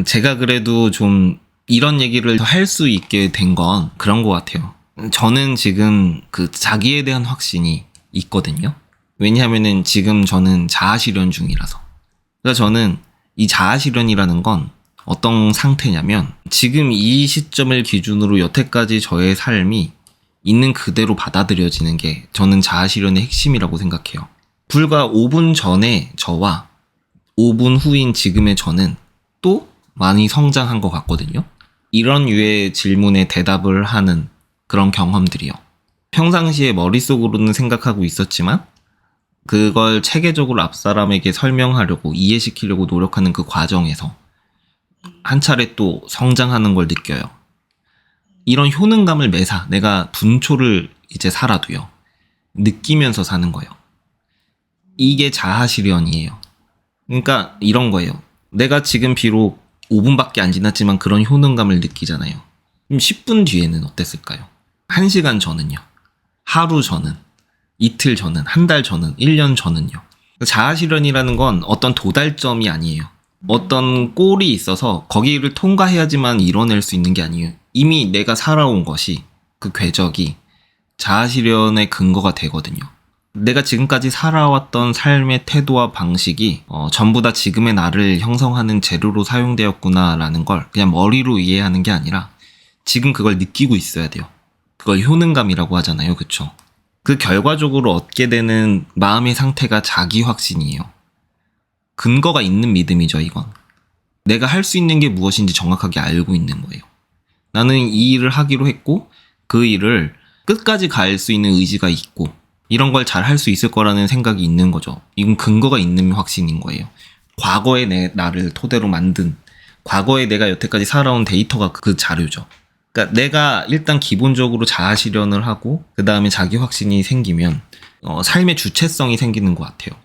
제가 그래도 좀 이런 얘기를 할 수 있게 된 건 그런 것 같아요. 저는 지금 그 자기에 대한 확신이 있거든요. 왜냐하면은 지금 저는 자아실현 중이라서. 그러니까 저는 이 자아실현이라는 건 어떤 상태냐면 지금 이 시점을 기준으로 여태까지 저의 삶이 있는 그대로 받아들여지는 게 저는 자아실현의 핵심이라고 생각해요. 불과 5분 전에 저와 5분 후인 지금의 저는 또 많이 성장한 것 같거든요. 이런 유의 질문에 대답을 하는 그런 경험들이요. 평상시에 머릿속으로는 생각하고 있었지만 그걸 체계적으로 앞사람에게 설명하려고 이해시키려고 노력하는 그 과정에서 한 차례 또 성장하는 걸 느껴요. 이런 효능감을 매사 내가 분초를 이제 살아도요. 느끼면서 사는 거예요. 이게 자아실현이에요. 그러니까 이런 거예요. 내가 지금 비록 5분밖에 안 지났지만 그런 효능감을 느끼잖아요. 그럼 10분 뒤에는 어땠을까요? 1시간 전은요. 하루 전은, 이틀 전은, 한 달 전은, 1년 전은요. 자아실현이라는 건 어떤 도달점이 아니에요. 어떤 골이 있어서 거기를 통과해야지만 이뤄낼 수 있는 게 아니에요. 이미 내가 살아온 것이, 그 궤적이 자아실현의 근거가 되거든요. 내가 지금까지 살아왔던 삶의 태도와 방식이 전부 다 지금의 나를 형성하는 재료로 사용되었구나라는 걸 그냥 머리로 이해하는 게 아니라 지금 그걸 느끼고 있어야 돼요. 그걸 효능감이라고 하잖아요. 그쵸? 그 결과적으로 얻게 되는 마음의 상태가 자기 확신이에요. 근거가 있는 믿음이죠, 이건. 내가 할 수 있는 게 무엇인지 정확하게 알고 있는 거예요. 나는 이 일을 하기로 했고 그 일을 끝까지 갈 수 있는 의지가 있고 이런 걸 잘 할 수 있을 거라는 생각이 있는 거죠. 이건 근거가 있는 확신인 거예요. 과거의 나를 토대로 만든, 과거에 내가 여태까지 살아온 데이터가 그 자료죠. 그러니까 내가 일단 기본적으로 자아실현을 하고 그 다음에 자기 확신이 생기면 삶의 주체성이 생기는 것 같아요.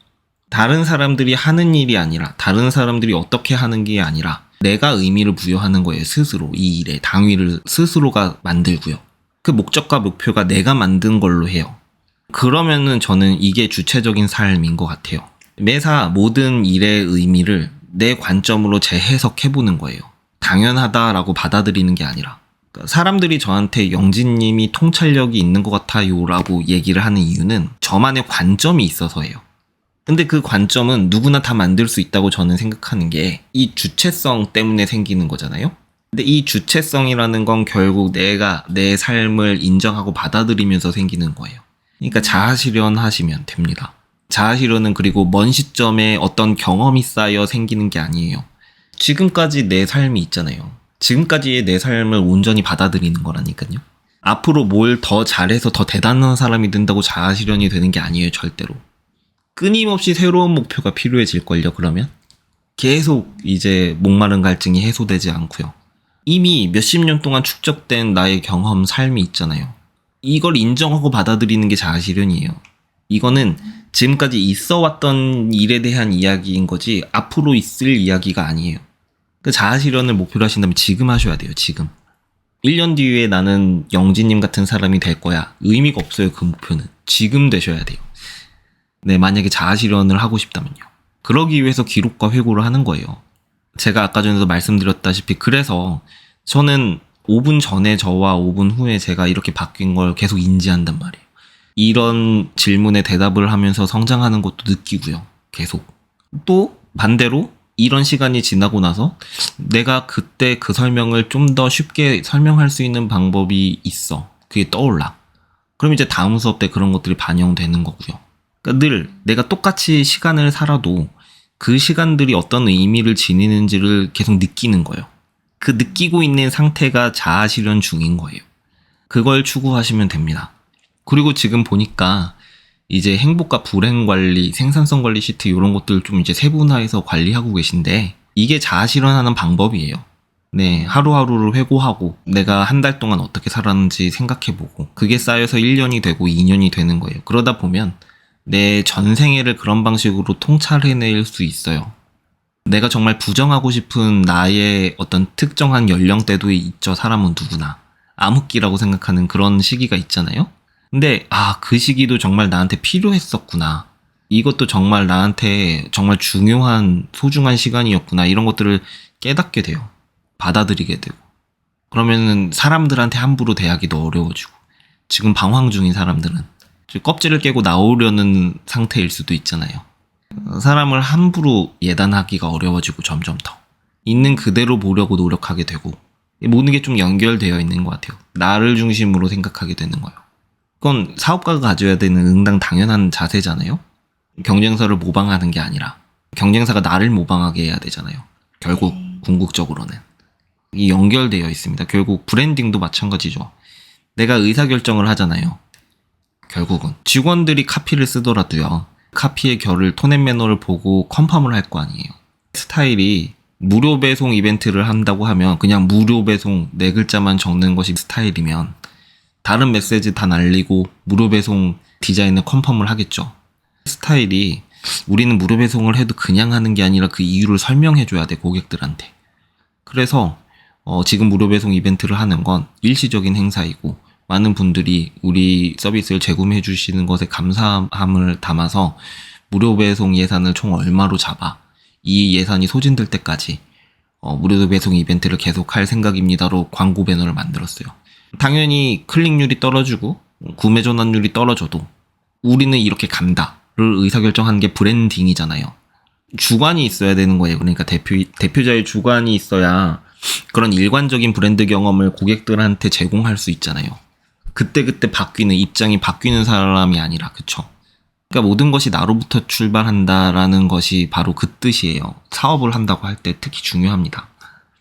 다른 사람들이 하는 일이 아니라, 다른 사람들이 어떻게 하는 게 아니라 내가 의미를 부여하는 거예요. 스스로. 이 일의 당위를 스스로가 만들고요. 그 목적과 목표가 내가 만든 걸로 해요. 그러면은 저는 이게 주체적인 삶인 것 같아요. 매사 모든 일의 의미를 내 관점으로 재해석해보는 거예요. 당연하다라고 받아들이는 게 아니라. 사람들이 저한테 영진님이 통찰력이 있는 것 같아요 라고 얘기를 하는 이유는 저만의 관점이 있어서예요. 근데 그 관점은 누구나 다 만들 수 있다고 저는 생각하는 게 이 주체성 때문에 생기는 거잖아요. 근데 이 주체성이라는 건 결국 내가 내 삶을 인정하고 받아들이면서 생기는 거예요. 그러니까 자아실현 하시면 됩니다. 자아실현은 그리고 먼 시점에 어떤 경험이 쌓여 생기는 게 아니에요. 지금까지 내 삶이 있잖아요. 지금까지의 내 삶을 온전히 받아들이는 거라니까요. 앞으로 뭘 더 잘해서 더 대단한 사람이 된다고 자아실현이 되는 게 아니에요. 절대로. 끊임없이 새로운 목표가 필요해질걸요. 그러면 계속 이제 목마른 갈증이 해소되지 않고요. 이미 몇십 년 동안 축적된 나의 경험, 삶이 있잖아요. 이걸 인정하고 받아들이는 게 자아실현이에요. 이거는 지금까지 있어왔던 일에 대한 이야기인 거지 앞으로 있을 이야기가 아니에요. 그 자아실현을 목표로 하신다면 지금 하셔야 돼요. 지금. 1년 뒤에 나는 영진님 같은 사람이 될 거야. 의미가 없어요. 그 목표는. 지금 되셔야 돼요. 네, 만약에 자아실현을 하고 싶다면요. 그러기 위해서 기록과 회고를 하는 거예요. 제가 아까 전에도 말씀드렸다시피 그래서 저는 5분 전에 저와 5분 후에 제가 이렇게 바뀐 걸 계속 인지한단 말이에요. 이런 질문에 대답을 하면서 성장하는 것도 느끼고요. 계속. 또 반대로 이런 시간이 지나고 나서 내가 그때 그 설명을 좀 더 쉽게 설명할 수 있는 방법이 있어. 그게 떠올라. 그럼 이제 다음 수업 때 그런 것들이 반영되는 거고요. 그러니까 늘 내가 똑같이 시간을 살아도 그 시간들이 어떤 의미를 지니는지를 계속 느끼는 거예요. 그 느끼고 있는 상태가 자아실현 중인 거예요. 그걸 추구하시면 됩니다. 그리고 지금 보니까 이제 행복과 불행 관리, 생산성 관리 시트 이런 것들 좀 이제 세분화해서 관리하고 계신데 이게 자아실현하는 방법이에요. 네, 하루하루를 회고하고 내가 한 달 동안 어떻게 살았는지 생각해보고 그게 쌓여서 1년이 되고 2년이 되는 거예요. 그러다 보면 내 전생애를 그런 방식으로 통찰해낼 수 있어요. 내가 정말 부정하고 싶은 나의 어떤 특정한 연령대도 있죠. 사람은 누구나. 암흑기라고 생각하는 그런 시기가 있잖아요. 근데 그 시기도 정말 나한테 필요했었구나. 이것도 정말 나한테 정말 중요한 소중한 시간이었구나. 이런 것들을 깨닫게 돼요. 받아들이게 되고. 그러면은 사람들한테 함부로 대하기도 어려워지고, 지금 방황 중인 사람들은 껍질을 깨고 나오려는 상태일 수도 있잖아요. 사람을 함부로 예단하기가 어려워지고 점점 더 있는 그대로 보려고 노력하게 되고, 모든 게 좀 연결되어 있는 것 같아요. 나를 중심으로 생각하게 되는 거예요. 그건 사업가가 가져야 되는 응당 당연한 자세잖아요. 경쟁사를 모방하는 게 아니라 경쟁사가 나를 모방하게 해야 되잖아요. 결국 궁극적으로는 이 연결되어 있습니다. 결국 브랜딩도 마찬가지죠. 내가 의사결정을 하잖아요. 결국은 직원들이 카피를 쓰더라도요, 카피의 결을 톤 앤 매너를 보고 컨펌을 할 거 아니에요. 스타일이 무료 배송 이벤트를 한다고 하면 그냥 무료 배송 4글자만 적는 것이 스타일이면 다른 메시지 다 날리고 무료 배송 디자인을 컨펌을 하겠죠. 스타일이 우리는 무료 배송을 해도 그냥 하는 게 아니라 그 이유를 설명해 줘야 돼, 고객들한테. 그래서 지금 무료 배송 이벤트를 하는 건 일시적인 행사이고, 많은 분들이 우리 서비스를 제공해 주시는 것에 감사함을 담아서 무료 배송 예산을 총 얼마로 잡아 이 예산이 소진될 때까지 무료 배송 이벤트를 계속할 생각입니다로 광고 배너를 만들었어요. 당연히 클릭률이 떨어지고 구매 전환율이 떨어져도 우리는 이렇게 간다를 의사결정하는 게 브랜딩이잖아요. 주관이 있어야 되는 거예요. 그러니까 대표자의 주관이 있어야 그런 일관적인 브랜드 경험을 고객들한테 제공할 수 있잖아요. 그때그때 바뀌는, 입장이 바뀌는 사람이 아니라, 그쵸? 그러니까 모든 것이 나로부터 출발한다라는 것이 바로 그 뜻이에요. 사업을 한다고 할 때 특히 중요합니다.